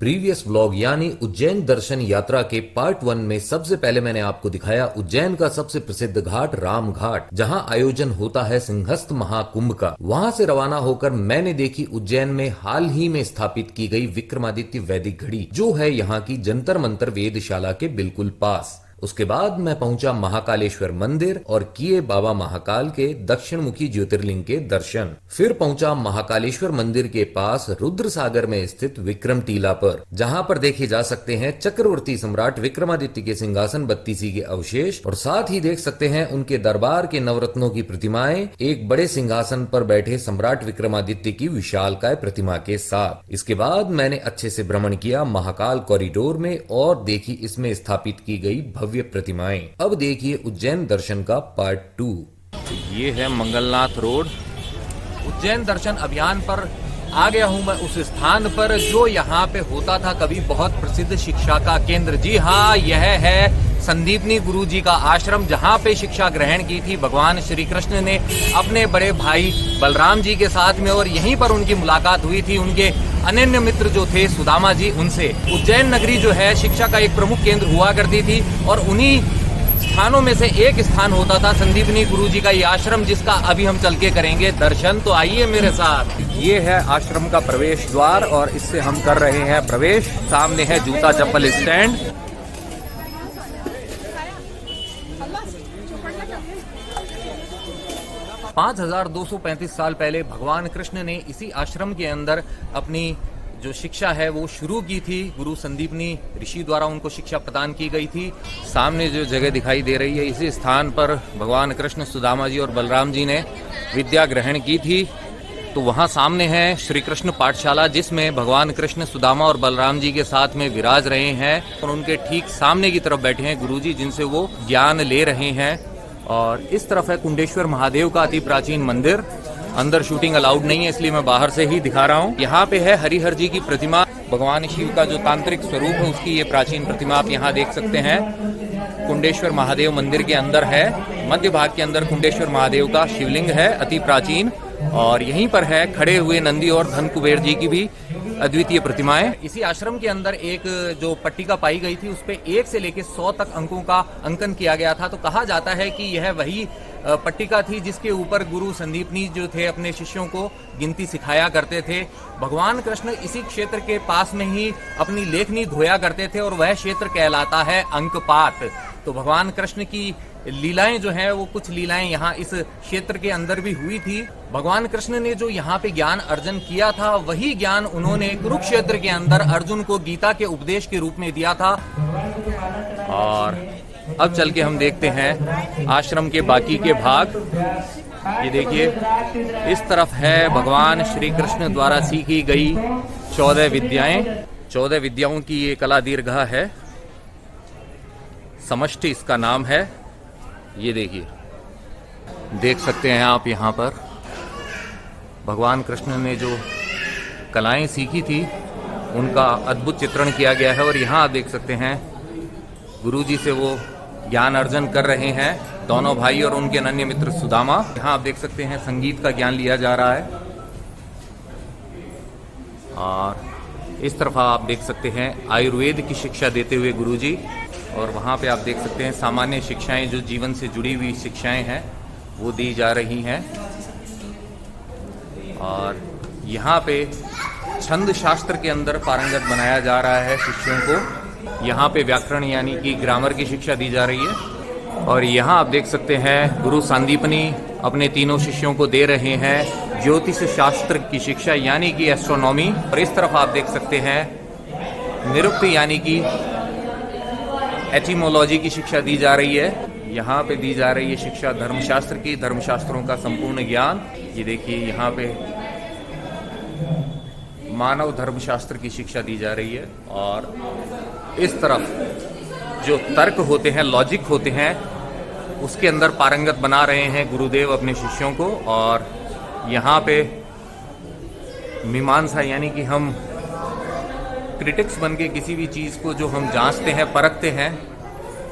Previous vlog यानी उज्जैन दर्शन यात्रा के पार्ट 1 में सबसे पहले मैंने आपको दिखाया उज्जैन का सबसे प्रसिद्ध घाट राम घाट, जहां आयोजन होता है सिंहस्थ महाकुंभ का। वहां से रवाना होकर मैंने देखी उज्जैन में हाल ही में स्थापित की गई विक्रमादित्य वैदिक घड़ी, जो है यहाँ की जंतर मंतर वेदशाला के बिल्कुल पास। उसके बाद मैं पहुंचा महाकालेश्वर मंदिर और किए बाबा महाकाल के दक्षिण मुखी ज्योतिर्लिंग के दर्शन। फिर पहुंचा महाकालेश्वर मंदिर के पास रुद्र सागर में स्थित विक्रम टीला पर, जहां पर देखे जा सकते हैं चक्रवर्ती सम्राट विक्रमादित्य के सिंहासन बत्तीसी के अवशेष, और साथ ही देख सकते हैं उनके दरबार के नवरत्नों की प्रतिमाएं एक बड़े सिंहासन पर बैठे सम्राट विक्रमादित्य की विशालकाय प्रतिमा के साथ। इसके बाद मैंने अच्छे से भ्रमण किया महाकाल कॉरिडोर में और देखी इसमें स्थापित की गई भव्य प्रतिमाएं। अब देखिए उज्जैन दर्शन का पार्ट 2। ये है मंगलनाथ रोड। उज्जैन दर्शन अभियान पर आ गया हूं मैं उस स्थान पर जो यहाँ पे होता था कभी बहुत प्रसिद्ध शिक्षा का केंद्र। जी हाँ, यह है संदीपनी गुरु जी का आश्रम, जहाँ पे शिक्षा ग्रहण की थी भगवान श्री कृष्ण ने अपने बड़े भाई बलराम जी के साथ में, और यहीं पर उनकी मुलाकात हुई थी उनके अनन्य मित्र जो थे सुदामा जी उनसे। उज्जैन नगरी जो है शिक्षा का एक प्रमुख केंद्र हुआ करती थी, और उन्हीं स्थानों में से एक स्थान होता था संदीपनी गुरु जी का ये आश्रम, जिसका अभी हम चल के करेंगे दर्शन। तो आइए मेरे साथ। ये है आश्रम का प्रवेश द्वार और इससे हम कर रहे हैं प्रवेश। सामने है जूता चप्पल स्टैंड। पाँच 5235 साल पहले भगवान कृष्ण ने इसी आश्रम के अंदर अपनी जो शिक्षा है वो शुरू की थी। गुरु संदीपनी ऋषि द्वारा उनको शिक्षा प्रदान की गई थी। सामने जो जगह दिखाई दे रही है, इसी स्थान पर भगवान कृष्ण, सुदामा जी और बलराम जी ने विद्या ग्रहण की थी। तो वहाँ सामने है श्री कृष्ण पाठशाला, जिसमें भगवान कृष्ण, सुदामा और बलराम जी के साथ में विराज रहे हैं, और उनके ठीक सामने की तरफ बैठे हैं गुरु जी, जिनसे वो ज्ञान ले रहे हैं। और इस तरफ है कुंडेश्वर महादेव का अति प्राचीन मंदिर। अंदर शूटिंग अलाउड नहीं है, इसलिए मैं बाहर से ही दिखा रहा हूँ। यहाँ पे है हरिहर जी की प्रतिमा, भगवान शिव का जो तांत्रिक स्वरूप है उसकी ये प्राचीन प्रतिमा आप यहाँ देख सकते हैं। कुंडेश्वर महादेव मंदिर के अंदर है, मध्य भाग के अंदर कुंडेश्वर महादेव का शिवलिंग है अति प्राचीन, और यहीं पर है खड़े हुए नंदी और धन कुबेर जी की भी अद्वितीय प्रतिमाएं। इसी आश्रम के अंदर एक जो पट्टिका पाई गई थी, उस पे 1 से लेकर 100 तक अंकों का अंकन किया गया था। तो कहा जाता है कि यह वही पट्टिका थी जिसके ऊपर गुरु संदीपनी जो थे अपने शिष्यों को गिनती सिखाया करते थे। भगवान कृष्ण इसी क्षेत्र के पास में ही अपनी लेखनी धोया करते थे, और वह क्षेत्र कहलाता है अंकपात। तो भगवान कृष्ण की लीलाएं जो है वो कुछ लीलाएं यहाँ इस क्षेत्र के अंदर भी हुई थी। भगवान कृष्ण ने जो यहाँ पे ज्ञान अर्जन किया था, वही ज्ञान उन्होंने कुरुक्षेत्र के अंदर अर्जुन को गीता के उपदेश के रूप में दिया था। और अब चल के हम देखते हैं आश्रम के बाकी के भाग। ये देखिए, इस तरफ है भगवान श्री कृष्ण द्वारा सीखी गई 14 विद्याएं। 14 विद्याओं की ये कला दीर्घा है, समष्टि इसका नाम है। ये देखिए, देख सकते हैं आप यहाँ पर भगवान कृष्ण ने जो कलाएं सीखी थी उनका अद्भुत चित्रण किया गया है। और यहाँ आप देख सकते हैं गुरु जी से वो ज्ञान अर्जन कर रहे हैं, दोनों भाई और उनके अनन्य मित्र सुदामा। यहाँ आप देख सकते हैं संगीत का ज्ञान लिया जा रहा है। और इस तरफ आप देख सकते हैं आयुर्वेद की शिक्षा देते हुए गुरु जी, और वहाँ पे आप देख सकते हैं सामान्य शिक्षाएं जो जीवन से जुड़ी हुई शिक्षाएं हैं वो दी जा रही हैं। और यहाँ पे छंद शास्त्र के अंदर पारंगत बनाया जा रहा है शिष्यों को। यहाँ पे व्याकरण यानी कि ग्रामर की शिक्षा दी जा रही है। और यहाँ आप देख सकते हैं गुरु संदीपनी अपने तीनों शिष्यों को दे रहे हैं ज्योतिष शास्त्र की शिक्षा यानी कि एस्ट्रोनॉमी। और इस तरफ आप देख सकते हैं निरुक्ति यानी कि एटिमोलॉजी की शिक्षा दी जा रही है। यहाँ पे दी जा रही है शिक्षा धर्मशास्त्र की, धर्मशास्त्रों का संपूर्ण ज्ञान। ये देखिए, यहाँ पे मानव धर्मशास्त्र की शिक्षा दी जा रही है। और इस तरफ जो तर्क होते हैं, लॉजिक होते हैं, उसके अंदर पारंगत बना रहे हैं गुरुदेव अपने शिष्यों को। और यहाँ पे मीमांसा यानी कि हम क्रिटिक्स बन के किसी भी चीज़ को जो हम जांचते हैं, परखते हैं,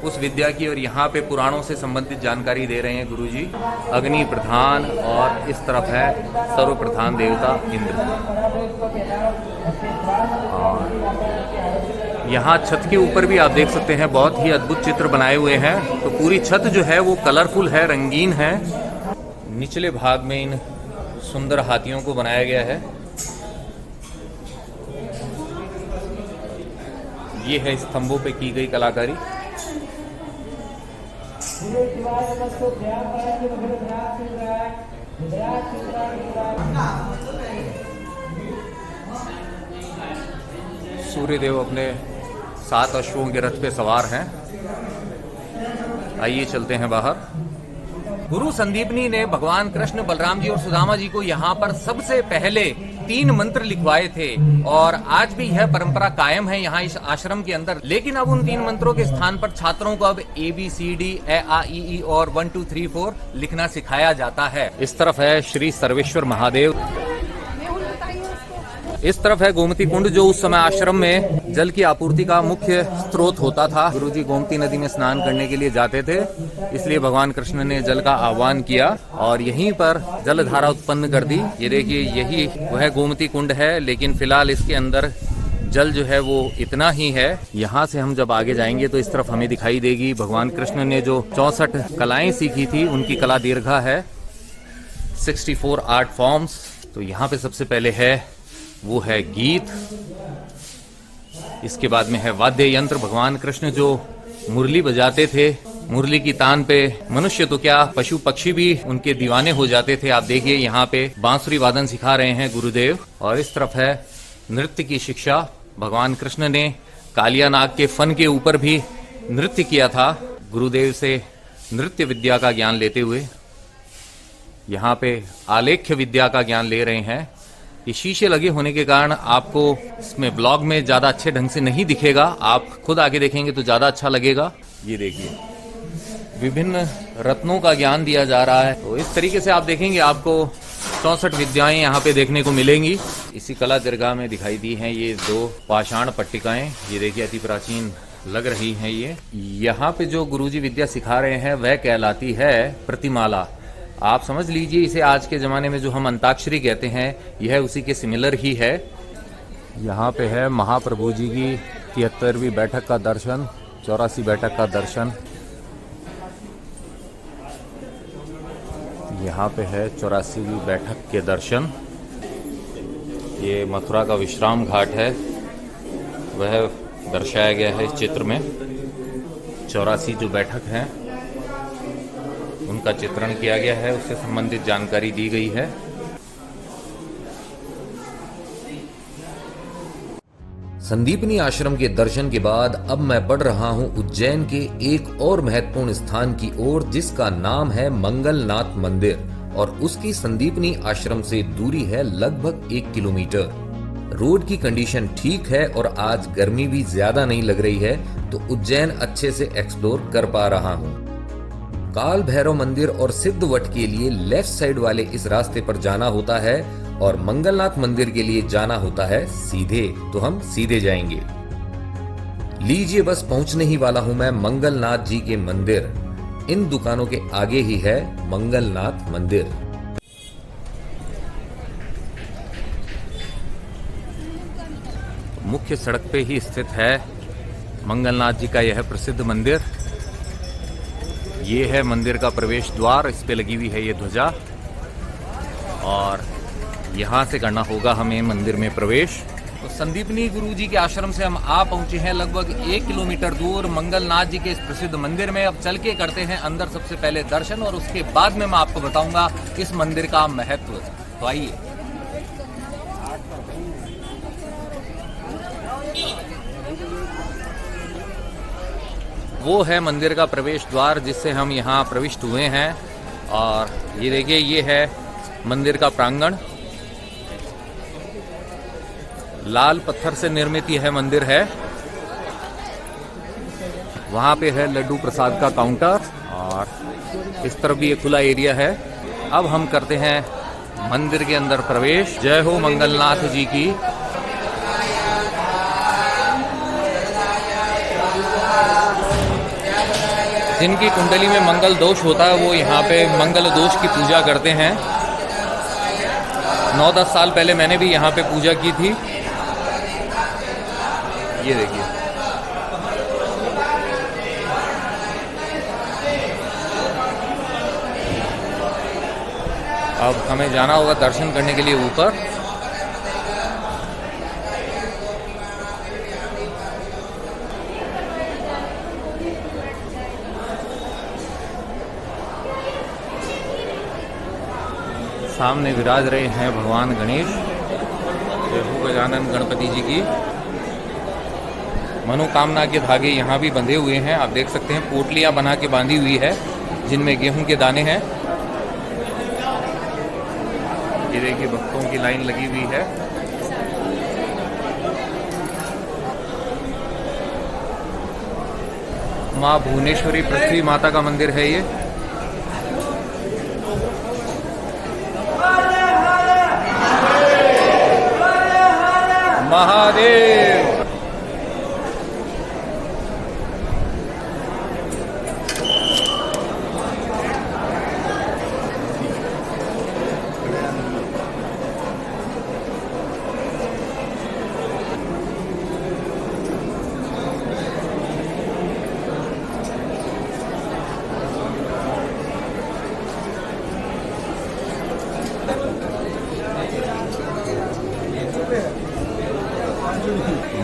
उस विद्या की। और यहाँ पे पुराणों से संबंधित जानकारी दे रहे हैं गुरुजी। अग्नि प्रधान, और इस तरफ है सर्व प्रधान देवता इंद्र। और यहाँ छत के ऊपर भी आप देख सकते हैं बहुत ही अद्भुत चित्र बनाए हुए हैं। तो पूरी छत जो है वो कलरफुल है, रंगीन है। निचले भाग में इन सुंदर हाथियों को बनाया गया है। ये है स्तंभों पे की गई कलाकारी। सूर्यदेव अपने 7 अश्वों के रथ पे सवार हैं। आइए चलते हैं बाहर। गुरु संदीपनी ने भगवान कृष्ण, बलराम जी और सुदामा जी को यहाँ पर सबसे पहले 3 मंत्र लिखवाए थे और आज भी यह परंपरा कायम है यहाँ इस आश्रम के अंदर। लेकिन अब उन 3 मंत्रों के स्थान पर छात्रों को अब ABCD A और 1 2 3 4 लिखना सिखाया जाता है। इस तरफ है श्री सर्वेश्वर महादेव, इस तरफ है गोमती कुंड जो उस समय आश्रम में जल की आपूर्ति का मुख्य स्रोत होता था। गुरुजी गोमती नदी में स्नान करने के लिए जाते थे, इसलिए भगवान कृष्ण ने जल का आह्वान किया और यहीं पर जल धारा उत्पन्न कर दी। ये देखिए, यही वह गोमती कुंड है, लेकिन फिलहाल इसके अंदर जल जो है वो इतना ही है। यहाँ से हम जब आगे जाएंगे तो इस तरफ हमें दिखाई देगी भगवान कृष्ण ने जो 64 कलाएं सीखी थी उनकी कला दीर्घा है, 64 आर्ट फॉर्म्स। तो यहाँ पे सबसे पहले है वो है गीत, इसके बाद में है वाद्य यंत्र। भगवान कृष्ण जो मुरली बजाते थे, मुरली की तान पे मनुष्य तो क्या पशु पक्षी भी उनके दीवाने हो जाते थे। आप देखिए यहाँ पे बांसुरी वादन सिखा रहे हैं गुरुदेव। और इस तरफ है नृत्य की शिक्षा। भगवान कृष्ण ने कालिया नाग के फन के ऊपर भी नृत्य किया था, गुरुदेव से नृत्य विद्या का ज्ञान लेते हुए। यहाँ पे आलेख्य विद्या का ज्ञान ले रहे हैं। ये शीशे लगे होने के कारण आपको इसमें ब्लॉग में ज्यादा अच्छे ढंग से नहीं दिखेगा, आप खुद आके देखेंगे तो ज्यादा अच्छा लगेगा। ये देखिए, विभिन्न रत्नों का ज्ञान दिया जा रहा है। तो इस तरीके से आप देखेंगे आपको 64 विद्याएं यहाँ पे देखने को मिलेंगी। इसी कला दरगाह में दिखाई दी हैं ये 2 पाषाण पट्टिकाएं। ये देखिए, अति प्राचीन लग रही हैं ये। यहाँ पे जो गुरुजी विद्या सिखा रहे हैं वह कहलाती है प्रतिमाला। आप समझ लीजिए इसे आज के ज़माने में जो हम अंताक्षरी कहते हैं, यह उसी के सिमिलर ही है। यहाँ पे है महाप्रभु जी की 73वीं बैठक का दर्शन, 84 बैठक का दर्शन। यहाँ पे है 84वीं बैठक के दर्शन। ये मथुरा का विश्राम घाट है, वह दर्शाया गया है इस चित्र में। 84 जो बैठक है उनका चित्रण किया गया है, उससे संबंधित जानकारी दी गई है। संदीपनी आश्रम के दर्शन के बाद अब मैं बढ़ रहा हूँ उज्जैन के एक और महत्वपूर्ण स्थान की ओर, जिसका नाम है मंगलनाथ मंदिर और उसकी संदीपनी आश्रम से दूरी है लगभग 1 किलोमीटर। रोड की कंडीशन ठीक है और आज गर्मी भी ज्यादा नहीं लग रही है, तो उज्जैन अच्छे से एक्सप्लोर कर पा रहा हूँ। काल भैरव मंदिर और सिद्धवट के लिए लेफ्ट साइड वाले इस रास्ते पर जाना होता है और मंगलनाथ मंदिर के लिए जाना होता है सीधे, तो हम सीधे जाएंगे। लीजिए, बस पहुंचने ही वाला हूं मैं मंगलनाथ जी के मंदिर। इन दुकानों के आगे ही है मंगलनाथ मंदिर। मुख्य सड़क पे ही स्थित है मंगलनाथ जी का यह प्रसिद्ध मंदिर। ये है मंदिर का प्रवेश द्वार, इस पे लगी हुई है ये ध्वजा और यहाँ से करना होगा हमें मंदिर में प्रवेश। तो संदीपनी गुरुजी के आश्रम से हम आ पहुंचे हैं लगभग 1 किलोमीटर दूर मंगलनाथ जी के इस प्रसिद्ध मंदिर में। अब चल के करते हैं अंदर सबसे पहले दर्शन और उसके बाद में मैं आपको बताऊंगा इस मंदिर का महत्व। तो आइए। वो है मंदिर का प्रवेश द्वार जिससे हम यहाँ प्रविष्ट हुए हैं और ये देखिए, ये है मंदिर का प्रांगण। लाल पत्थर से निर्मित यह मंदिर है। वहाँ पे है लड्डू प्रसाद का काउंटर और इस तरफ भी एक खुला एरिया है। अब हम करते हैं मंदिर के अंदर प्रवेश। जय हो मंगलनाथ जी की। जिनकी कुंडली में मंगल दोष होता है वो यहाँ पे मंगल दोष की पूजा करते हैं। 9-10 साल पहले मैंने भी यहाँ पे पूजा की थी। ये देखिए, अब हमें जाना होगा दर्शन करने के लिए ऊपर। सामने विराज रहे हैं भगवान गणेश, प्रभु गजानन गणपति जी की। मनोकामना के धागे यहाँ भी बंधे हुए हैं, आप देख सकते हैं पोटलियाँ बना के बांधी हुई है जिनमें गेहूं के दाने हैं। ये देखिए भक्तों की लाइन लगी हुई है। माँ भुवनेश्वरी पृथ्वी माता का मंदिर है ये। महादेव।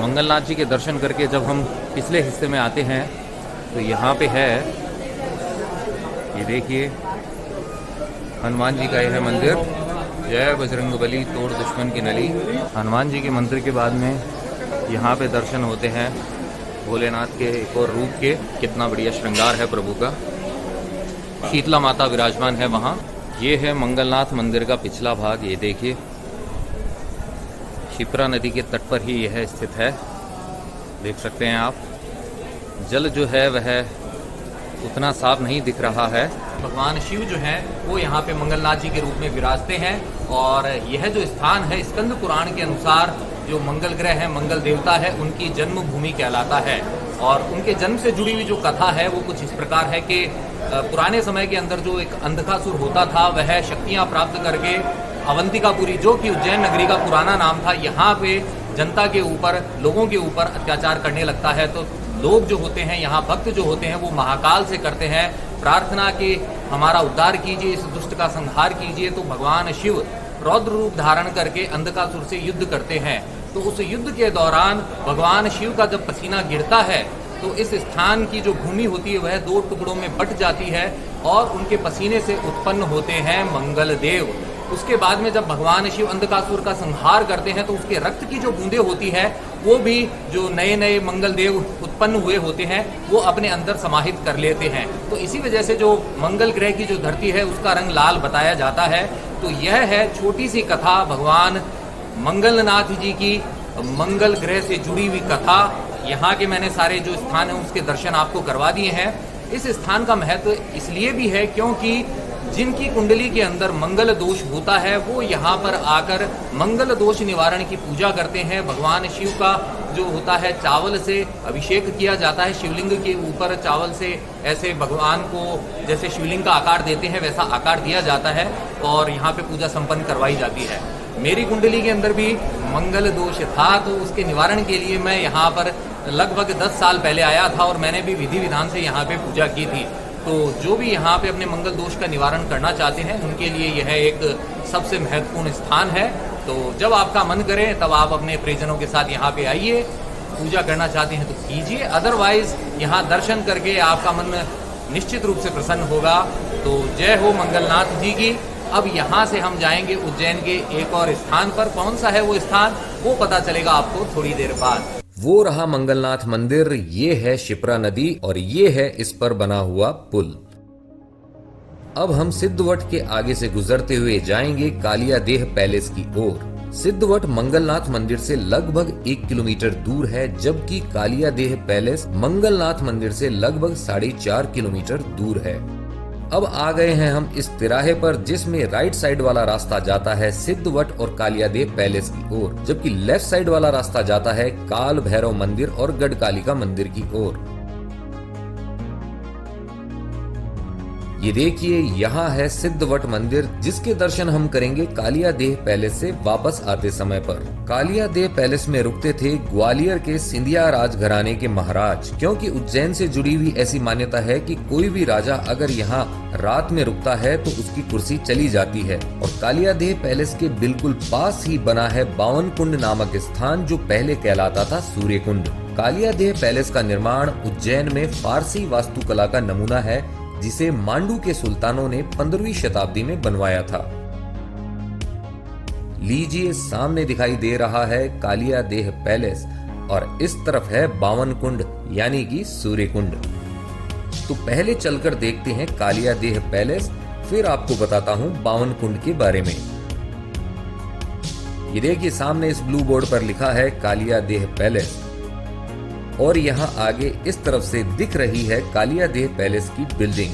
मंगलनाथ जी के दर्शन करके जब हम पिछले हिस्से में आते हैं तो यहाँ पे है, ये देखिए हनुमान जी का यह है मंदिर। जय बजरंगबली तोड़ दुश्मन की नली। हनुमान जी के मंदिर के बाद में यहाँ पे दर्शन होते हैं भोलेनाथ के एक और रूप के। कितना बढ़िया श्रृंगार है प्रभु का। शीतला माता विराजमान है वहाँ। ये है मंगलनाथ मंदिर का पिछला भाग। ये देखिए शिप्रा नदी के तट पर ही यह स्थित है, देख सकते हैं आप। जल जो है वह उतना साफ नहीं दिख रहा है। भगवान शिव जो हैं वो यहाँ पे मंगलनाथ जी के रूप में विराजते हैं। और यह जो स्थान है स्कंद पुराण के अनुसार जो मंगल ग्रह है, मंगल देवता है, उनकी जन्मभूमि कहलाता है। और उनके जन्म से जुड़ी हुई जो कथा है वो कुछ इस प्रकार है कि पुराने समय के अंदर जो एक अंधकासुर होता था वह शक्तियाँ प्राप्त करके अवंतिकापुरी, जो कि उज्जैन नगरी का पुराना नाम था, यहाँ पे जनता के ऊपर, लोगों के ऊपर अत्याचार करने लगता है। तो लोग जो होते हैं यहाँ, भक्त जो होते हैं, वो महाकाल से करते हैं प्रार्थना कि हमारा उद्धार कीजिए, इस दुष्ट का संहार कीजिए। तो भगवान शिव रौद्र रूप धारण करके अंधकासुर से युद्ध करते हैं। तो उस युद्ध के दौरान भगवान शिव का जब पसीना गिरता है तो इस स्थान की जो भूमि होती है वह 2 टुकड़ों में बट जाती है और उनके पसीने से उत्पन्न होते हैं मंगल देव। उसके बाद में जब भगवान शिव अंधकासुर का संहार करते हैं तो उसके रक्त की जो बूंदें होती है वो भी जो नए नए मंगल देव उत्पन्न हुए होते हैं वो अपने अंदर समाहित कर लेते हैं। तो इसी वजह से जो मंगल ग्रह की जो धरती है उसका रंग लाल बताया जाता है। तो यह है छोटी सी कथा भगवान मंगलनाथ जी की मंगल ग्रह से जुड़ी हुई कथा। यहाँ के मैंने सारे जो स्थान हैं उसके दर्शन आपको करवा दिए हैं। इस स्थान का महत्व इसलिए भी है क्योंकि जिनकी कुंडली के अंदर मंगल दोष होता है वो यहाँ पर आकर मंगल दोष निवारण की पूजा करते हैं। भगवान शिव का जो होता है चावल से अभिषेक किया जाता है, शिवलिंग के ऊपर चावल से ऐसे भगवान को जैसे शिवलिंग का आकार देते हैं वैसा आकार दिया जाता है और यहाँ पे पूजा संपन्न करवाई जाती है। मेरी कुंडली के अंदर भी मंगल दोष था तो उसके निवारण के लिए मैं यहाँ पर लगभग 10 साल पहले आया था और मैंने भी विधि विधान से यहाँ पे पूजा की थी। तो जो भी यहाँ पे अपने मंगल दोष का निवारण करना चाहते हैं उनके लिए यह एक सबसे महत्वपूर्ण स्थान है। तो जब आपका मन करे तब आप अपने परिजनों के साथ यहाँ पे आइए, पूजा करना चाहते हैं तो कीजिए, अदरवाइज यहाँ दर्शन करके आपका मन निश्चित रूप से प्रसन्न होगा। तो जय हो मंगलनाथ जी की। अब यहाँ से हम जाएंगे उज्जैन के एक और स्थान पर। कौन सा है वो स्थान वो पता चलेगा आपको थोड़ी देर बाद। वो रहा मंगलनाथ मंदिर, ये है शिप्रा नदी और ये है इस पर बना हुआ पुल। अब हम सिद्धवट के आगे से गुजरते हुए जाएंगे कालिया देह पैलेस की ओर। सिद्धवट मंगलनाथ मंदिर से लगभग 1 किलोमीटर दूर है, जबकि कालिया देह पैलेस मंगलनाथ मंदिर से लगभग 4.5 किलोमीटर दूर है। अब आ गए हैं हम इस तिराहे पर जिसमें राइट साइड वाला रास्ता जाता है सिद्धवट और कालियादेव पैलेस की ओर, जबकि लेफ्ट साइड वाला रास्ता जाता है काल भैरव मंदिर और गढ़कालिका मंदिर की ओर। ये देखिए, यहाँ है सिद्धवट मंदिर, जिसके दर्शन हम करेंगे कालिया देह पैलेस से वापस आते समय पर। कालिया देह पैलेस में रुकते थे ग्वालियर के सिंधिया राजघराने के महाराज, क्योंकि उज्जैन से जुड़ी हुई ऐसी मान्यता है कि कोई भी राजा अगर यहाँ रात में रुकता है तो उसकी कुर्सी चली जाती है। और कालिया देह पैलेस के बिल्कुल पास ही बना है बावन कुंड नामक स्थान, जो पहले कहलाता था सूर्य कुंड। कालिया देह पैलेस का निर्माण उज्जैन में फारसी वास्तुकला का नमूना है, जिसे मांडू के सुल्तानों ने 15वीं शताब्दी में बनवाया था। लीजिए, सामने दिखाई दे रहा है कालिया देह पैलेस और इस तरफ है बावन कुंड यानी कि सूर्य कुंड। तो पहले चलकर देखते हैं कालिया देह पैलेस, फिर आपको बताता हूं बावन कुंड के बारे में। ये देखिए, सामने इस ब्लू बोर्ड पर लिखा है कालिया देह पैलेस और यहाँ आगे इस तरफ से दिख रही है कालिया देह पैलेस की बिल्डिंग।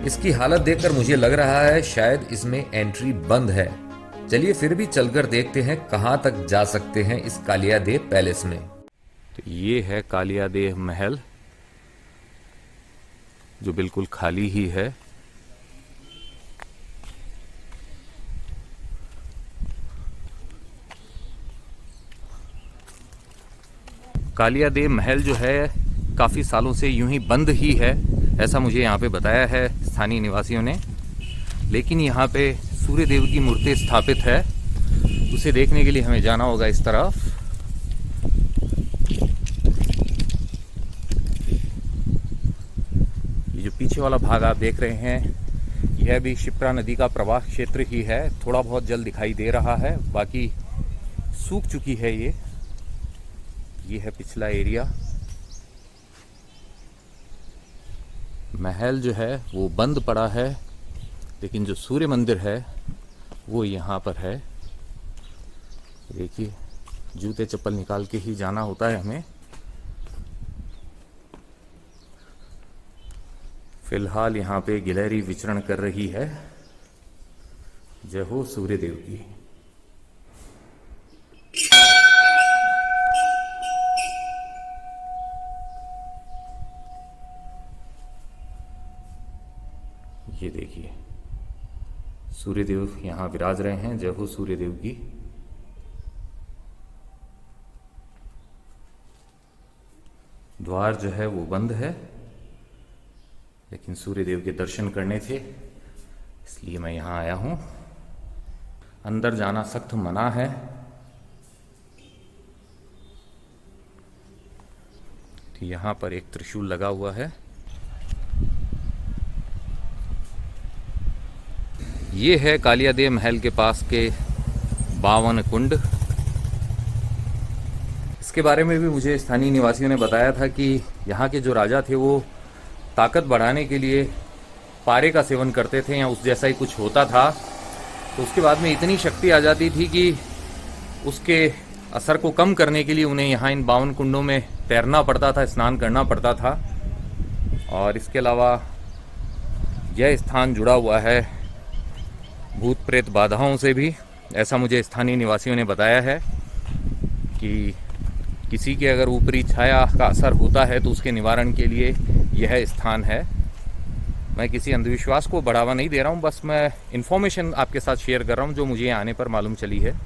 इसकी हालत देखकर मुझे लग रहा है शायद इसमें एंट्री बंद है। चलिए फिर भी चलकर देखते हैं कहां तक जा सकते हैं इस कालिया देह पैलेस में। तो ये है कालिया देह महल, जो बिल्कुल खाली ही है। कालिया देह महल जो है काफ़ी सालों से यूं ही बंद ही है, ऐसा मुझे यहाँ पे बताया है स्थानीय निवासियों ने। लेकिन यहाँ पे सूर्य देव की मूर्ति स्थापित है, उसे देखने के लिए हमें जाना होगा इस तरफ। ये जो पीछे वाला भाग आप देख रहे हैं, यह भी शिप्रा नदी का प्रवाह क्षेत्र ही है। थोड़ा बहुत जल दिखाई दे रहा है, बाकी सूख चुकी है। ये है पिछला एरिया। महल जो है वो बंद पड़ा है, लेकिन जो सूर्य मंदिर है वो यहाँ पर है। देखिए, जूते चप्पल निकाल के ही जाना होता है हमें। फिलहाल यहाँ पे गिलहरी विचरण कर रही है। जय हो सूर्य देव की। ये देखिए, सूर्यदेव यहाँ विराज रहे हैं। जय हो सूर्यदेव की। द्वार जो है वो बंद है, लेकिन सूर्यदेव के दर्शन करने थे, इसलिए मैं यहाँ आया हूँ। अंदर जाना सख्त मना है। यहाँ पर एक त्रिशूल लगा हुआ है। ये है कालिया देह महल के पास के बावन कुंड। इसके बारे में भी मुझे स्थानीय निवासियों ने बताया था कि यहाँ के जो राजा थे वो ताकत बढ़ाने के लिए पारे का सेवन करते थे या उस जैसा ही कुछ होता था, तो उसके बाद में इतनी शक्ति आ जाती थी कि उसके असर को कम करने के लिए उन्हें यहाँ इन बावन कुंडों में तैरना पड़ता था, स्नान करना पड़ता था। और इसके अलावा यह स्थान जुड़ा हुआ है भूत प्रेत बाधाओं से भी, ऐसा मुझे स्थानीय निवासियों ने बताया है कि किसी के अगर ऊपरी छाया का असर होता है तो उसके निवारण के लिए यह स्थान है। मैं किसी अंधविश्वास को बढ़ावा नहीं दे रहा हूं, बस मैं इन्फॉर्मेशन आपके साथ शेयर कर रहा हूं जो मुझे आने पर मालूम चली है।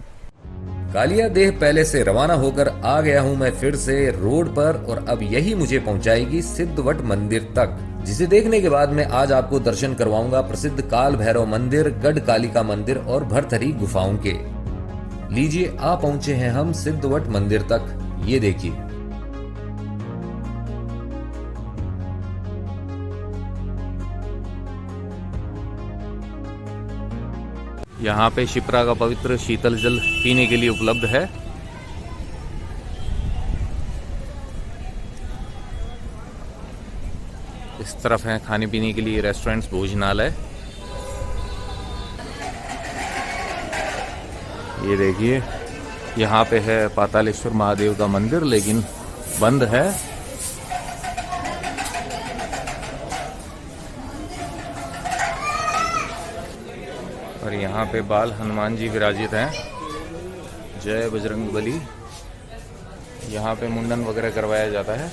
कालिया देह पैलेस से रवाना होकर आ गया हूं मैं फिर से रोड पर, और अब यही मुझे पहुंचाएगी सिद्धवट मंदिर तक, जिसे देखने के बाद मैं आज आपको दर्शन करवाऊंगा प्रसिद्ध काल भैरव मंदिर, गढ़ कालिका मंदिर और भरथरी गुफाओं के। लीजिए, आ पहुंचे हैं हम सिद्धवट मंदिर तक। ये देखिए, यहाँ पे शिप्रा का पवित्र शीतल जल पीने के लिए उपलब्ध है। इस तरफ है खाने पीने के लिए रेस्टोरेंट्स, भोजनालय। ये देखिए, यहाँ पे है पातालेश्वर महादेव का मंदिर, लेकिन बंद है। और यहाँ पे बाल हनुमान जी विराजित हैं, जय बजरंग बली। यहाँ पे मुंडन वगैरह करवाया जाता है।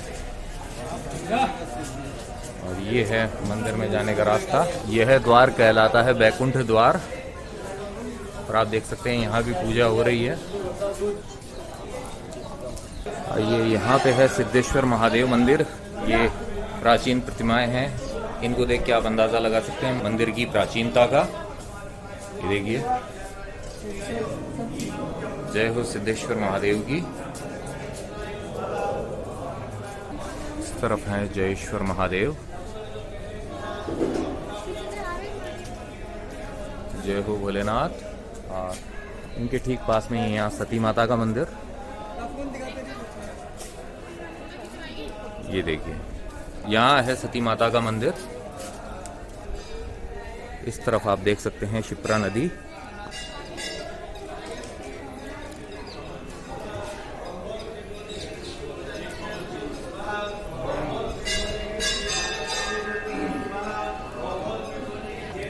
और ये है मंदिर में जाने का रास्ता। यह है द्वार, कहलाता है बैकुंठ द्वार। और आप देख सकते हैं यहाँ भी पूजा हो रही है। ये यहाँ पे है सिद्धेश्वर महादेव मंदिर। ये प्राचीन प्रतिमाएं हैं, इनको देख के आप अंदाज़ा लगा सकते हैं मंदिर की प्राचीनता का। ये देखिए, जय हो सिद्धेश्वर महादेव की। इस तरफ है जयेश्वर महादेव। जय हो भोलेनाथ। और इनके ठीक पास में ही यहाँ सती माता का मंदिर। ये देखिए, यहाँ है सती माता का मंदिर। इस तरफ आप देख सकते हैं शिप्रा नदी।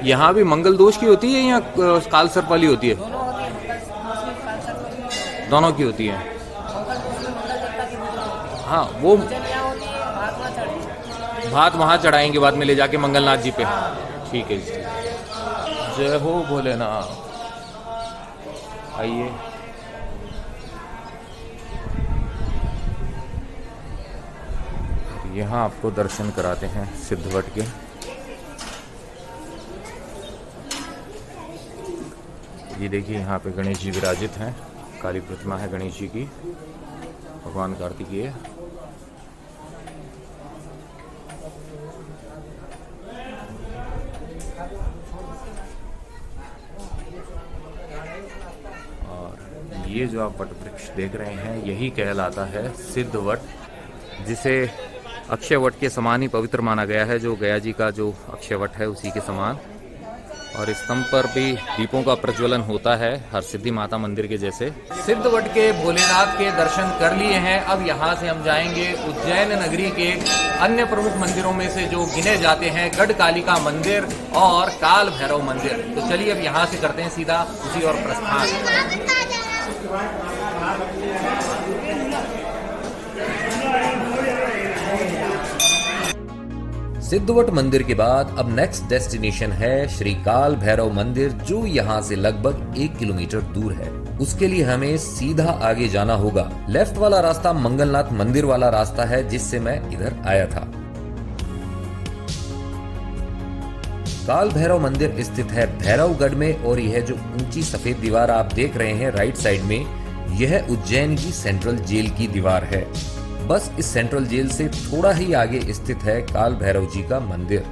यहाँ भी मंगल दोष की होती है या काल सर्प वाली होती है? दोनों की होती है। हाँ, वो भात वहाँ चढ़ाएंगे बाद में ले जाके मंगलनाथ जी पे। ठीक है जी। जय हो भोलेनाथ। आइए, यहाँ आपको दर्शन कराते हैं सिद्धवट के। ये देखिए, यहाँ पे गणेश जी विराजित हैं। काली प्रतिमा है गणेश जी की, भगवान कार्तिकेय। और ये जो आप वट वृक्ष देख रहे हैं, यही कहलाता है सिद्धवट, जिसे अक्षय वट के समान ही पवित्र माना गया है। जो गया जी का जो अक्षय वट है, उसी के समान। और इस स्तंभ पर भी दीपों का प्रज्वलन होता है, हर सिद्धि माता मंदिर के जैसे। सिद्धवट के भोलेनाथ के दर्शन कर लिए हैं। अब यहाँ से हम जाएंगे उज्जैन नगरी के अन्य प्रमुख मंदिरों में से जो गिने जाते हैं, गढ़कालिका मंदिर और काल भैरव मंदिर। तो चलिए अब यहाँ से करते हैं सीधा उसी और प्रस्थान। सिद्धवट मंदिर के बाद अब नेक्स्ट डेस्टिनेशन है श्री काल भैरव मंदिर, जो यहाँ से लगभग 1 किलोमीटर दूर है। उसके लिए हमें सीधा आगे जाना होगा। लेफ्ट वाला रास्ता मंगलनाथ मंदिर वाला रास्ता है, जिससे मैं इधर आया था। काल भैरव मंदिर स्थित है भैरवगढ़ में, और यह जो ऊंची सफेद दीवार आप देख रहे हैं राइट साइड में, यह उज्जैन की सेंट्रल जेल की दीवार है। बस इस सेंट्रल जेल से थोड़ा ही आगे स्थित है काल भैरव जी का मंदिर।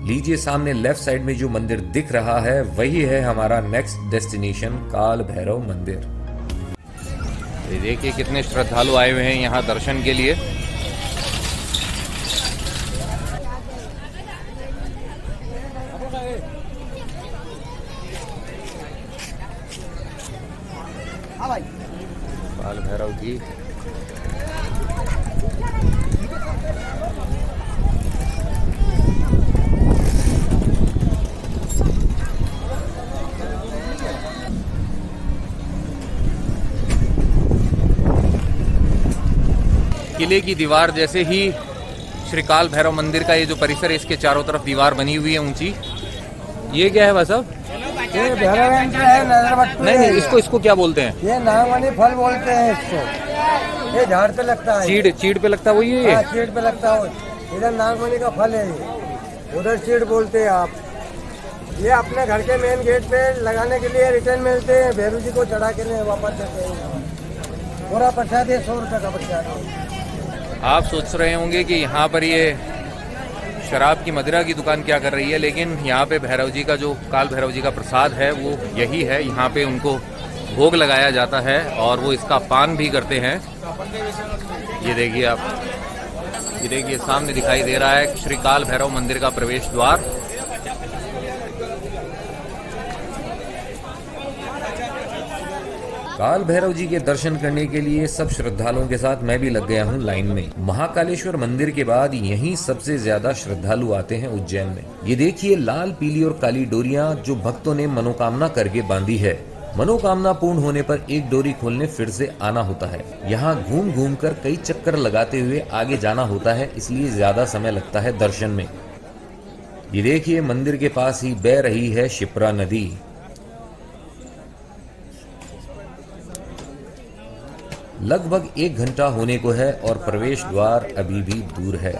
लीजिए, सामने लेफ्ट साइड में जो मंदिर दिख रहा है, वही है हमारा नेक्स्ट डेस्टिनेशन काल भैरव मंदिर। ये देखिए कितने श्रद्धालु आए हुए हैं यहाँ दर्शन के लिए। काल भैरव जी। किले की दीवार जैसे ही श्री काल भैरव मंदिर का ये जो परिसर है, इसके चारों तरफ दीवार बनी हुई है ऊंची। ये क्या है भाई साहब? ये भैरव यंत्र है, नजरबट्टू। नहीं, इसको क्या बोलते हैं? ये नागमणि फल बोलते हैं इसको। ये झाड़ पे लगता है। चीड़ पे लगता है, वही है ये? हाँ, चीड़ पे लगता है। इधर नागमणि का फल है ये, उधर चीड़ बोलते हैं आप। ये अपने घर के मेन गेट पे लगाने के लिए रिटर्न मिलते हैं, भैरू जी को चढ़ा के वापस देते हैं। पूरा प्रसाद है 100 रुपये का प्रसाद है। आप सोच रहे होंगे कि यहाँ पर ये शराब की मदिरा की दुकान क्या कर रही है, लेकिन यहाँ पे भैरव जी का जो काल भैरव जी का प्रसाद है वो यही है। यहाँ पे उनको भोग लगाया जाता है और वो इसका पान भी करते हैं। ये देखिए आप, ये देखिए सामने दिखाई दे रहा है श्री काल भैरव मंदिर का प्रवेश द्वार। काल भैरव जी के दर्शन करने के लिए सब श्रद्धालुओं के साथ मैं भी लग गया हूँ लाइन में। महाकालेश्वर मंदिर के बाद यहीं सबसे ज्यादा श्रद्धालु आते हैं उज्जैन में। ये देखिए लाल, पीली और काली डोरियां जो भक्तों ने मनोकामना करके बांधी है। मनोकामना पूर्ण होने पर एक डोरी खोलने फिर से आना होता है। यहाँ घूम घूम कर कई चक्कर लगाते हुए आगे जाना होता है, इसलिए ज्यादा समय लगता है दर्शन में। ये देखिए मंदिर के पास ही बह रही है शिप्रा नदी। लगभग 1 घंटा होने को है और प्रवेश द्वार अभी भी दूर है।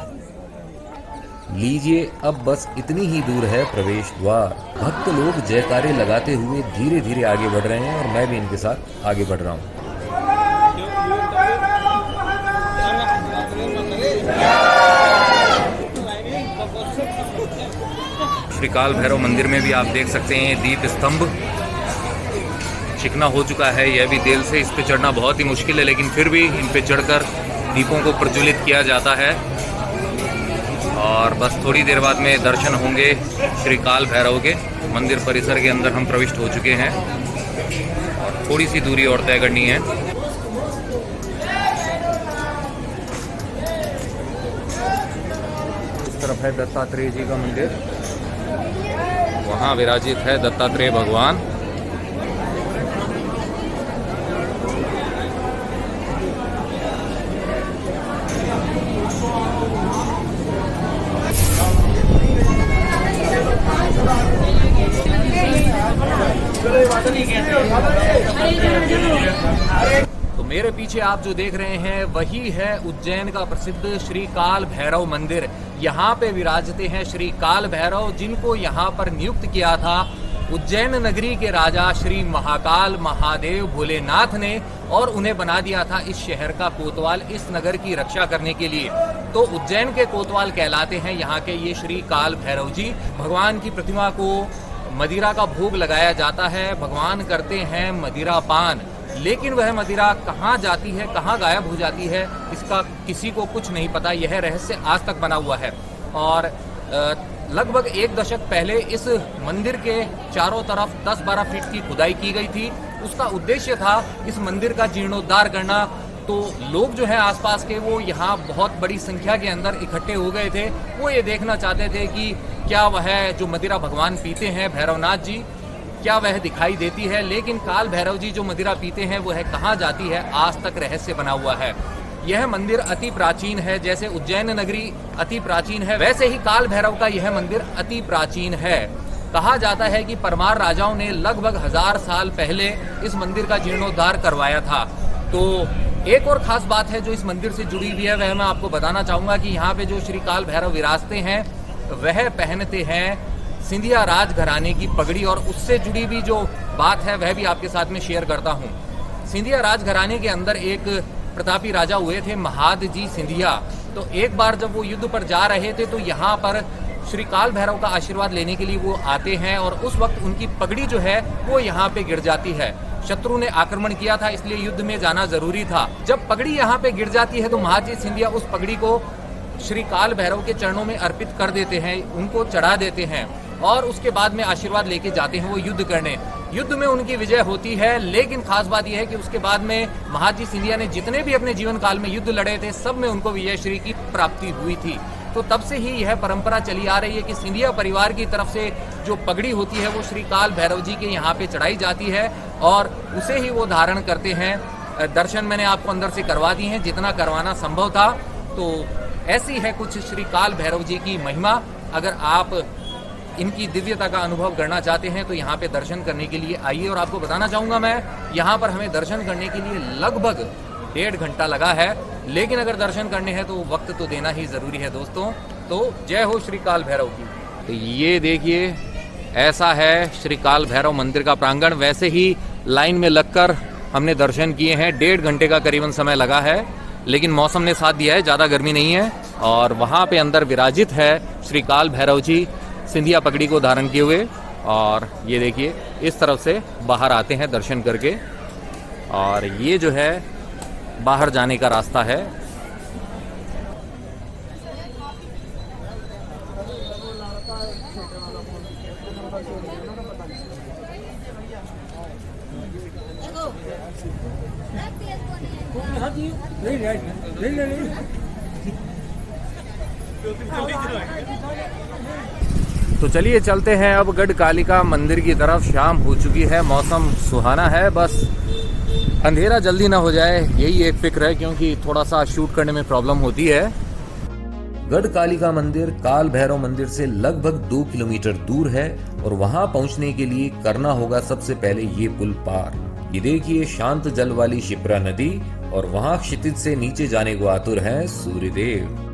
लीजिए अब बस इतनी ही दूर है प्रवेश द्वार। भक्त लोग जयकारे लगाते हुए धीरे धीरे आगे बढ़ रहे हैं और मैं भी इनके साथ आगे बढ़ रहा हूँ। श्री काल भैरव मंदिर में भी आप देख सकते हैं दीप स्तंभ चिकना हो चुका है। यह भी देर से इस पे चढ़ना बहुत ही मुश्किल है, लेकिन फिर भी इन पे चढ़कर दीपों को प्रज्वलित किया जाता है। और बस थोड़ी देर बाद में दर्शन होंगे श्री काल भैरव के। मंदिर परिसर के अंदर हम प्रविष्ट हो चुके हैं और थोड़ी सी दूरी और तय करनी है। इस तरफ है दत्तात्रेय जी का मंदिर, वहाँ विराजित है दत्तात्रेय भगवान। तो मेरे पीछे आप जो देख रहे हैं वही है उज्जैन का प्रसिद्ध श्री काल भैरव मंदिर। यहाँ पे विराजते हैं श्री काल भैरव, जिनको यहाँ पर नियुक्त किया था उज्जैन नगरी के राजा श्री महाकाल महादेव भोलेनाथ ने, और उन्हें बना दिया था इस शहर का कोतवाल, इस नगर की रक्षा करने के लिए। तो उज्जैन के कोतवाल कहलाते हैं यहाँ के ये श्री काल भैरव जी। भगवान की प्रतिमा को मदिरा का भोग लगाया जाता है, भगवान करते हैं मदिरा पान, लेकिन वह मदिरा कहाँ जाती है, कहाँ गायब हो जाती है, इसका किसी को कुछ नहीं पता। यह रहस्य आज तक बना हुआ है। और लगभग 1 दशक पहले इस मंदिर के चारों तरफ 10-12 फीट की खुदाई की गई थी। उसका उद्देश्य था इस मंदिर का जीर्णोद्धार करना। तो लोग जो है आसपास के, वो यहाँ बहुत बड़ी संख्या के अंदर इकट्ठे हो गए थे। वो ये देखना चाहते थे कि क्या वह जो मदिरा भगवान पीते हैं भैरवनाथ जी, क्या वह दिखाई देती है। लेकिन काल भैरव जी जो मदिरा पीते हैं वह कहाँ जाती है, आज तक रहस्य बना हुआ है। यह मंदिर अति प्राचीन है। जैसे उज्जैन नगरी अति प्राचीन है, वैसे ही काल भैरव का यह मंदिर अति प्राचीन है। कहा जाता है कि परमार राजाओं ने लगभग 1000 साल पहले इस मंदिर का जीर्णोद्धार करवाया था। तो एक और खास बात है जो इस मंदिर से जुड़ी हुई है, वह मैं आपको बताना चाहूंगा कि यहाँ पे जो श्री काल भैरव विराजते हैं वह पहनते हैं सिंधिया राज घराने की पगड़ी। और उससे जुड़ी हुई जो बात है वह भी आपके साथ में शेयर करता हूँ। सिंधिया राज घराने के अंदर एक प्रतापी राजा हुए थे महादजी सिंधिया। तो एक बार जब वो युद्ध पर जा रहे थे तो यहाँ पर श्री काल भैरव का आशीर्वाद लेने के लिए वो आते हैं, और उस वक्त उनकी पगड़ी जो है वो यहाँ पे गिर जाती है। शत्रु ने आक्रमण किया था, इसलिए युद्ध में जाना जरूरी था। जब पगड़ी यहाँ पे गिर जाती है तो महादजी सिंधिया उस पगड़ी को श्री काल भैरव के चरणों में अर्पित कर देते हैं, उनको चढ़ा देते हैं, और उसके बाद में आशीर्वाद लेके जाते हैं वो युद्ध करने। युद्ध में उनकी विजय होती है। लेकिन खास बात यह है कि उसके बाद में महादजी सिंधिया ने जितने भी अपने जीवन काल में युद्ध लड़े थे, सब में उनको विजय श्री की प्राप्ति हुई थी। तो तब से ही यह परंपरा चली आ रही है कि सिंधिया परिवार की तरफ से जो पगड़ी होती है वो श्री काल भैरव जी के यहाँ पे चढ़ाई जाती है और उसे ही वो धारण करते हैं। दर्शन मैंने आपको अंदर से करवा दिए हैं जितना करवाना संभव था। तो ऐसी है कुछ श्री काल भैरव जी की महिमा। अगर आप इनकी दिव्यता का अनुभव करना चाहते हैं तो यहाँ पे दर्शन करने के लिए आइए। और आपको बताना चाहूँगा मैं, यहाँ पर हमें दर्शन करने के लिए लगभग 1.5 घंटा लगा है, लेकिन अगर दर्शन करने हैं तो वक्त तो देना ही ज़रूरी है दोस्तों। तो जय हो श्री काल भैरव की। तो ये देखिए, ऐसा है श्री काल भैरव मंदिर का प्रांगण। वैसे ही लाइन में लगकर हमने दर्शन किए हैं। 1.5 घंटे का करीबन समय लगा है, लेकिन मौसम ने साथ दिया है, ज़्यादा गर्मी नहीं है। और वहाँ पे अंदर विराजित है श्री काल भैरव जी सिंधिया पगड़ी को धारण किए हुए। और ये देखिए, इस तरफ से बाहर आते हैं दर्शन करके। और ये जो है बाहर जाने का रास्ता है। तो चलिए चलते हैं अब गढ़ कालिका मंदिर की तरफ। शाम हो चुकी है, मौसम सुहाना है, बस अंधेरा जल्दी ना हो जाए यही एक फिक्र है, क्योंकि थोड़ा सा शूट करने में प्रॉब्लम होती है। गढ़ कालिका मंदिर काल भैरव मंदिर से लगभग 2 किलोमीटर दूर है और वहां पहुंचने के लिए करना होगा सबसे पहले ये पुल पार। ये देखिए शांत जल वाली शिप्रा नदी और वहां क्षितिज से नीचे जाने को आतुर है सूर्यदेव।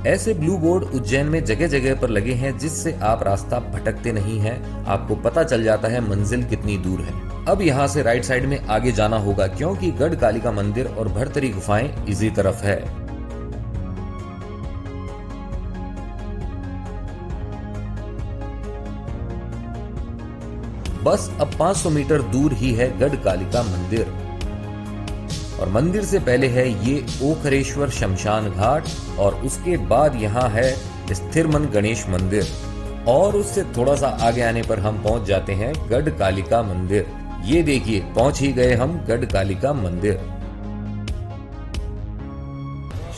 ऐसे ब्लू बोर्ड उज्जैन में जगह जगह पर लगे हैं जिससे आप रास्ता भटकते नहीं हैं, आपको पता चल जाता है मंजिल कितनी दूर है। अब यहाँ से राइट साइड में आगे जाना होगा क्योंकि गढ़ कालिका मंदिर और भरतरी गुफाएं इसी तरफ है। बस अब 500 मीटर दूर ही है गढ़ कालिका मंदिर और मंदिर से पहले है ये ओखरेश्वर शमशान घाट और उसके बाद यहाँ है स्थिरमन गणेश मंदिर और उससे थोड़ा सा आगे आने पर हम पहुंच जाते हैं गढ़ कालिका मंदिर। ये देखिए पहुंच ही गए हम गढ़ कालिका मंदिर।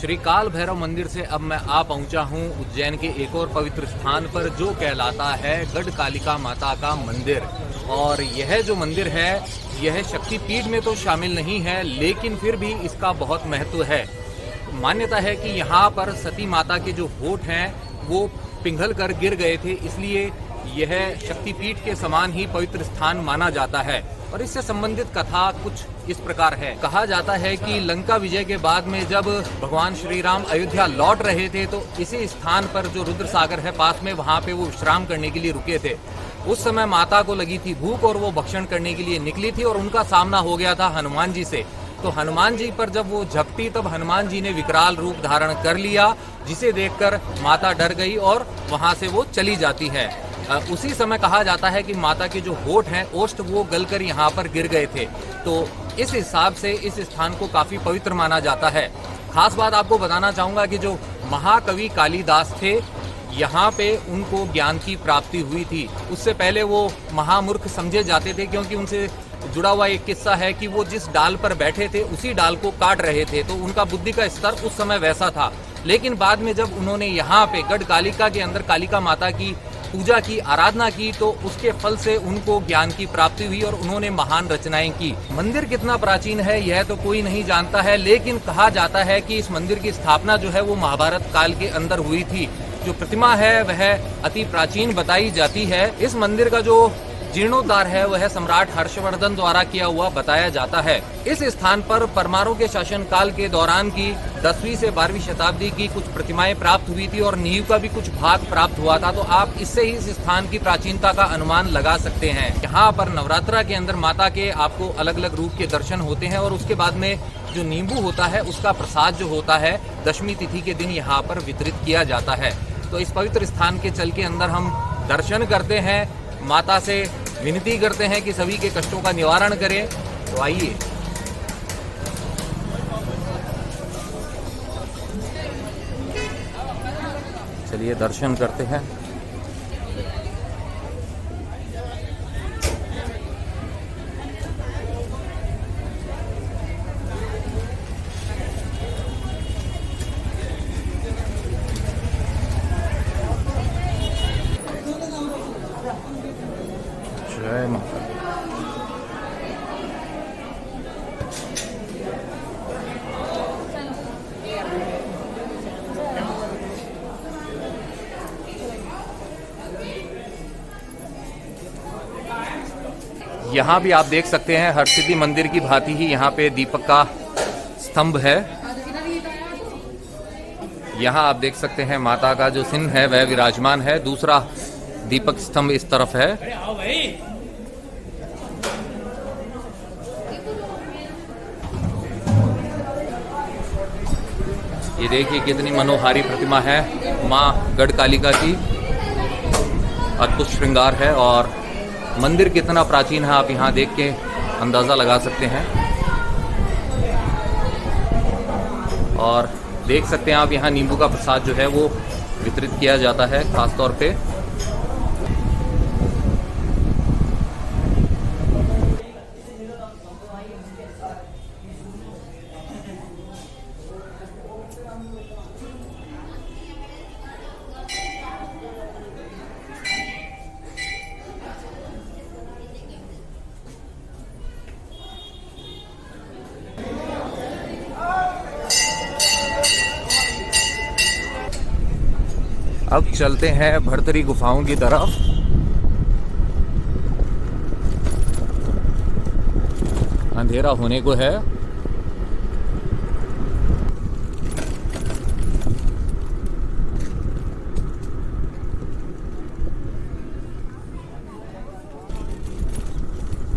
श्री काल भैरव मंदिर से अब मैं आ पहुंचा हूं उज्जैन के एक और पवित्र स्थान पर जो कहलाता है गढ़ कालिका माता का मंदिर। और यह जो मंदिर है यह शक्तिपीठ में तो शामिल नहीं है, लेकिन फिर भी इसका बहुत महत्व है। मान्यता है कि यहाँ पर सती माता के जो होठ हैं वो पिघल कर गिर गए थे, इसलिए यह शक्तिपीठ के समान ही पवित्र स्थान माना जाता है। और इससे संबंधित कथा कुछ इस प्रकार है। कहा जाता है कि लंका विजय के बाद में जब भगवान श्री राम अयोध्या लौट रहे थे तो इसी स्थान पर जो रुद्र सागर है पास में, वहां पे वो विश्राम करने के लिए रुके थे। उस समय माता को लगी थी भूख और वो भक्षण करने के लिए निकली थी और उनका सामना हो गया था हनुमान जी से। तो हनुमान जी पर जब वो झपटी तब हनुमान जी ने विकराल रूप धारण कर लिया, जिसे देखकर माता डर गई और वहां से वो चली जाती है। उसी समय कहा जाता है कि माता के जो होठ हैं ओष्ठ वो गलकर यहाँ पर गिर गए थे। तो इस हिसाब से इस स्थान को काफी पवित्र माना जाता है। खास बात आपको बताना चाहूंगा कि जो महाकवि कालिदास थे यहाँ पे उनको ज्ञान की प्राप्ति हुई थी। उससे पहले वो महामूर्ख समझे जाते थे, क्योंकि उनसे जुड़ा हुआ एक किस्सा है कि वो जिस डाल पर बैठे थे उसी डाल को काट रहे थे, तो उनका बुद्धि का स्तर उस समय वैसा था। लेकिन बाद में जब उन्होंने यहाँ पे गढ़ कालिका के अंदर कालिका माता की पूजा की, आराधना की, तो उसके फल से उनको ज्ञान की प्राप्ति हुई और उन्होंने महान रचनाएं की। मंदिर कितना प्राचीन है यह तो कोई नहीं जानता है, लेकिन कहा जाता है कि इस मंदिर की स्थापना जो है वो महाभारत काल के अंदर हुई थी। जो प्रतिमा है वह अति प्राचीन बताई जाती है। इस मंदिर का जो जीर्णोद्धार है वह सम्राट हर्षवर्धन द्वारा किया हुआ बताया जाता है। इस स्थान पर परमारों के शासन काल के दौरान की 10वीं से 12वीं शताब्दी की कुछ प्रतिमाएं प्राप्त हुई थी और नींव का भी कुछ भाग प्राप्त हुआ था। तो आप इससे ही इस स्थान की प्राचीनता का अनुमान लगा सकते हैं। यहाँ पर नवरात्रा के अंदर माता के आपको अलग अलग रूप के दर्शन होते हैं और उसके बाद में जो नींबू होता है उसका प्रसाद जो होता है दशमी तिथि के दिन यहाँ पर वितरित किया जाता है। तो इस पवित्र स्थान के चल के अंदर हम दर्शन करते हैं, माता से विनती करते हैं कि सभी के कष्टों का निवारण करें। तो आइए चलिए दर्शन करते हैं। जय माता। यहाँ भी आप देख सकते हैं हरसिद्धि मंदिर की भांति ही यहाँ पे दीपक का स्तंभ है। यहाँ आप देख सकते हैं माता का जो सिंह है वह विराजमान है, दूसरा दीपक स्तंभ इस तरफ है। ये देखिए कितनी मनोहारी प्रतिमा है माँ गढ़ कालिका की, अद्भुत श्रृंगार है और मंदिर कितना प्राचीन है आप यहाँ देख के अंदाजा लगा सकते हैं। और देख सकते हैं आप यहाँ नींबू का प्रसाद जो है वो वितरित किया जाता है खास तौर पे। अब चलते हैं भरतरी गुफाओं की तरफ। अंधेरा होने को है।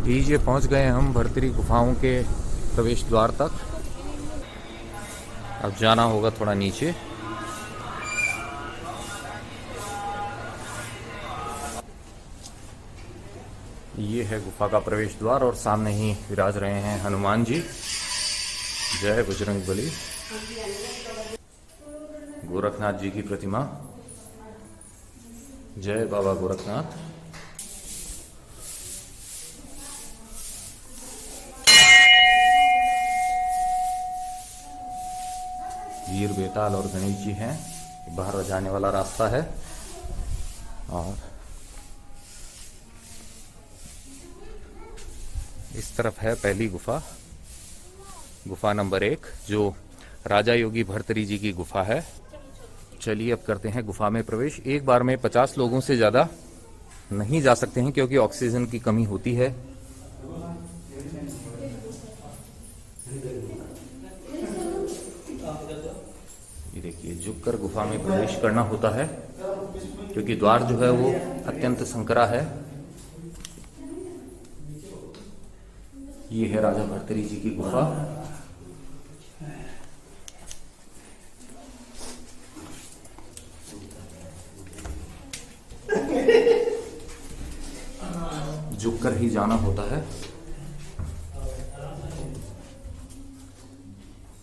लीजिए पहुंच गए हम भरतरी गुफाओं के प्रवेश द्वार तक। अब जाना होगा थोड़ा नीचे। ये है गुफा का प्रवेश द्वार और सामने ही विराज रहे हैं हनुमान जी। जय बजरंग बली। गोरखनाथ जी की प्रतिमा। जय बाबा गोरखनाथ। वीर बेताल और गणेश जी हैं। बाहर जाने वाला रास्ता है। और इस तरफ है पहली गुफा, गुफा नंबर 1, जो राजा योगी भरतरी जी की गुफा है। चलिए अब करते हैं गुफा में प्रवेश। एक बार में 50 लोगों से ज्यादा नहीं जा सकते हैं क्योंकि ऑक्सीजन की कमी होती है। ये देखिए झुककर गुफा में प्रवेश करना होता है क्योंकि द्वार जो है वो अत्यंत संकरा है। ये है राजा भरतरी जी की गुफा। झुककर ही जाना होता है।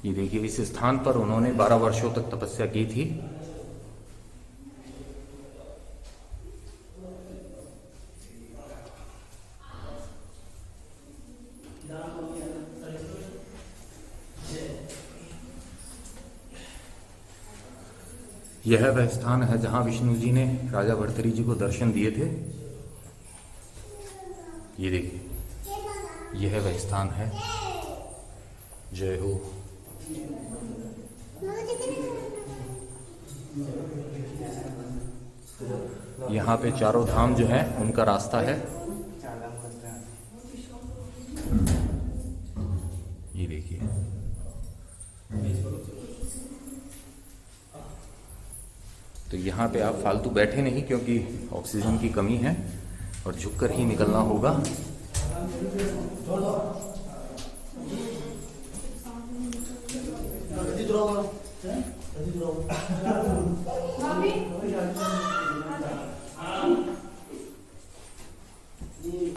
ये देखिए इस स्थान पर उन्होंने 12 वर्षों तक तपस्या की थी। यह वह स्थान है जहां विष्णु जी ने राजा भरतरी जी को दर्शन दिए थे। ये देखिए यह वह स्थान है। जय हो। यहाँ पे चारों धाम जो है उनका रास्ता है। ये देखिए तो यहाँ पे आप फालतू बैठे नहीं क्योंकि ऑक्सीजन की कमी है और झुककर ही निकलना होगा।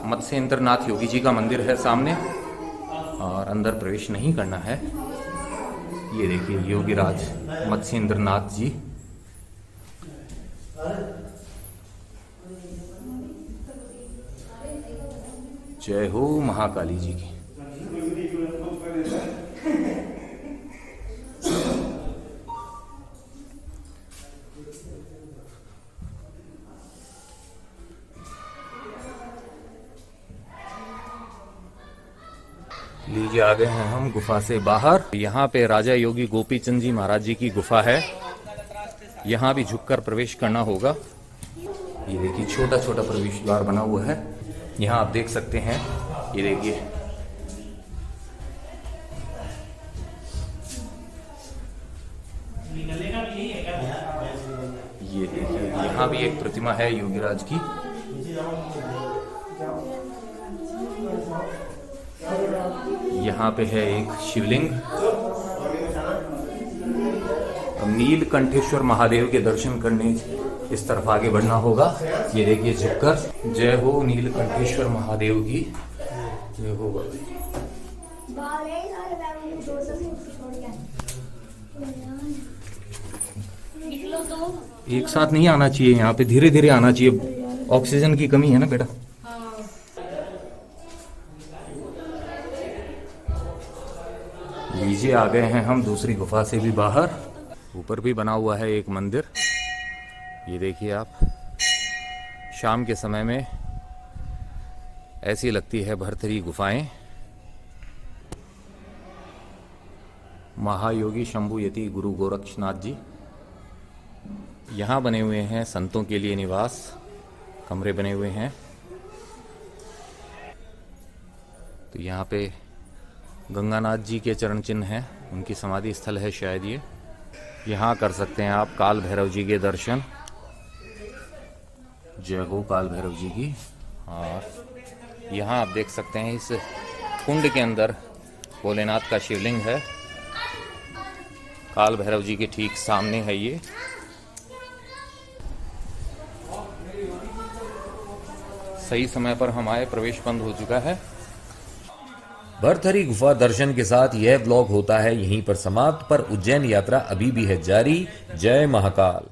मत्स्येंद्रनाथ योगी जी का मंदिर है सामने और अंदर प्रवेश नहीं करना है। ये देखिए योगीराज मत्स्येंद्रनाथ जी। जय हो महाकाली जी की। लीजिए आ गए हैं हम गुफा से बाहर। यहाँ पे राजा योगी गोपीचंद जी महाराज जी की गुफा है। यहाँ भी झुककर प्रवेश करना होगा। ये देखिए छोटा छोटा प्रवेश द्वार बना हुआ है। यहाँ आप देख सकते हैं। ये देखिए यहाँ भी एक प्रतिमा है योगीराज की। यहाँ पे है एक शिवलिंग। अब नीलकंठेश्वर महादेव के दर्शन करने इस तरफ आगे बढ़ना होगा। ये देखिए झुककर। जय हो नीलकंठेश्वर महादेव की। जय हो। एक साथ नहीं आना चाहिए, यहाँ पे धीरे धीरे आना चाहिए। ऑक्सीजन की कमी है ना बेटा। लीजिए आ गए हैं हम दूसरी गुफा से भी बाहर। ऊपर भी बना हुआ है एक मंदिर। ये देखिए आप, शाम के समय में ऐसी लगती है भरतरी गुफाएं। महायोगी शंभु यति गुरु गोरक्षनाथ जी। यहाँ बने हुए हैं संतों के लिए निवास, कमरे बने हुए हैं। तो यहाँ पे गंगानाथ जी के चरण चिन्ह हैं, उनकी समाधि स्थल है शायद ये। यहाँ कर सकते हैं आप काल भैरव जी के दर्शन। जय हो काल भैरव जी की। और यहाँ आप देख सकते हैं इस कुंड के अंदर भोलेनाथ का शिवलिंग है, काल भैरव जी के ठीक सामने है ये। सही समय पर हम आए, प्रवेश बंद हो चुका है। भरथरी गुफा दर्शन के साथ यह व्लॉग होता है यहीं पर समाप्त, पर उज्जैन यात्रा अभी भी है जारी। जय महाकाल।